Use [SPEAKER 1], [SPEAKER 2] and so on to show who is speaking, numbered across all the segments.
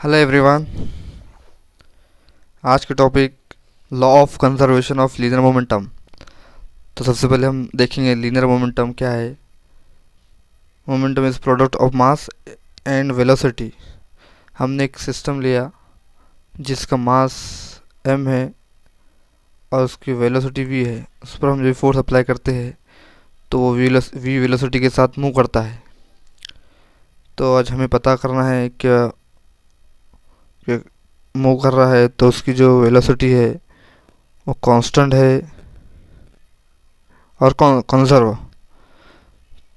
[SPEAKER 1] Hello everyone. आज का topic law of conservation of linear momentum. तो सबसे पहले हम देखेंगे लीनियर मोमेंटम क्या है। Momentum is product of mass and velocity. हमने एक सिस्टम लिया जिसका मास m है और उसकी वेलोसिटी v है। उस पर हम जो फोर्स अप्लाई करते हैं तो वो v वेलोसिटी के साथ मूव करता है। तो आज हमें पता करना है कि मूव कर रहा है तो उसकी जो वेलोसिटी है वो कांस्टेंट है और कंजर्व।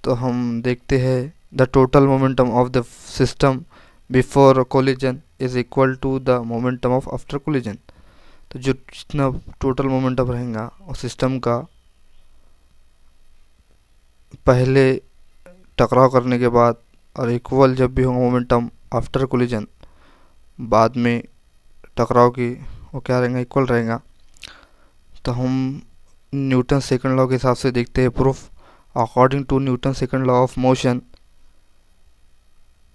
[SPEAKER 1] तो हम देखते हैं the total momentum of the system before collision is equal to the momentum of after collision. तो जो जितना टोटल मोमेंटम रहेगा उस सिस्टम का पहले टकराव करने के बाद और इक्वल जब भी होगा मोमेंटम आफ्टर कोलिजन बाद में टकराव की, वो क्या रहेगा, इक्वल रहेगा। तो हम न्यूटन सेकंड लॉ के हिसाब से देखते हैं proof. According to Newton's second law of motion,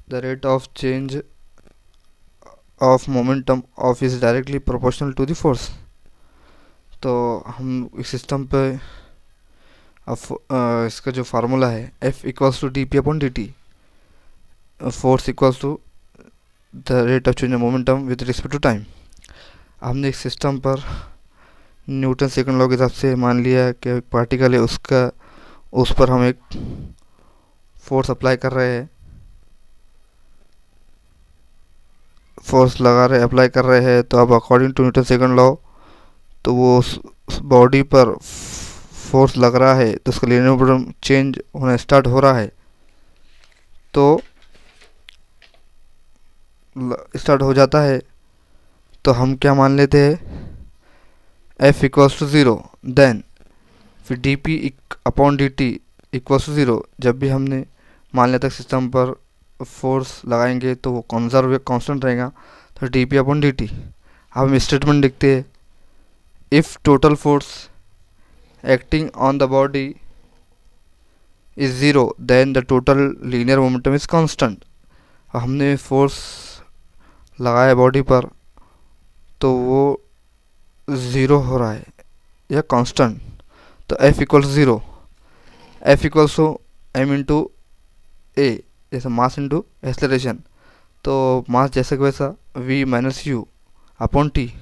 [SPEAKER 1] the rate of change of momentum of is directly proportional to the force। तो हम इस सिस्टम पे इसका जो फार्मूला है F equals to D P upon D T, force equals to the rate of change of momentum with respect to time. हमने इस system पर न्यूटन सेकंड लॉ के हिसाब से मान लिया कि एक पार्टिकल है, उस पर हम एक फोर्स अप्लाई कर रहे हैं, अप्लाई कर रहे हैं। तो अब according to Newton second law तो वो उस बॉडी पर फोर्स लग रहा है तो उसका लीनियर मोमेंटम चेंज होना स्टार्ट हो रहा है। तो स्टार्ट हो जाता है तो हम क्या मान लेते हैं, F equals to zero. Then फिर D P upon D T equals to zero. जब भी हमने मान लिया तक सिस्टम पर फोर्स लगाएंगे तो वो कांस्टेंट रहेगा, तो D P upon D T. अब हम स्टेटमेंट लिखते हैं, if total force acting on the body is zero then the total linear momentum is constant. हमने फोर्स लगाया बॉडी पर तो वो ज़ीरो हो रहा है या कांस्टेंट। तो F equals zero, F equals to m into A, जैसे मास इंटू एक्सेलरेशन। तो मास जैसे कि वैसा v minus u upon t,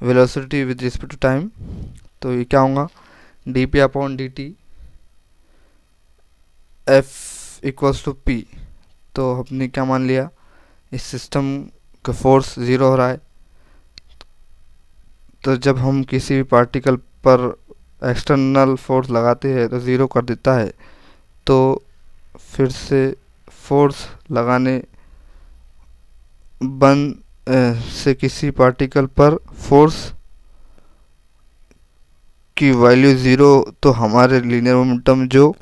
[SPEAKER 1] velocity with respect to time. तो ये क्या होगा, d P upon D t, F equals to p. तो हमने क्या मान लिया, इस सिस्टम का फोर्स ज़ीरो हो रहा है। तो जब हम किसी भी पार्टिकल पर एक्सटर्नल फोर्स लगाते हैं तो ज़ीरो कर देता है। तो फिर से फोर्स लगाने से किसी पार्टिकल पर फोर्स की वैल्यू ज़ीरो, तो हमारे लीनियर मोमेंटम जो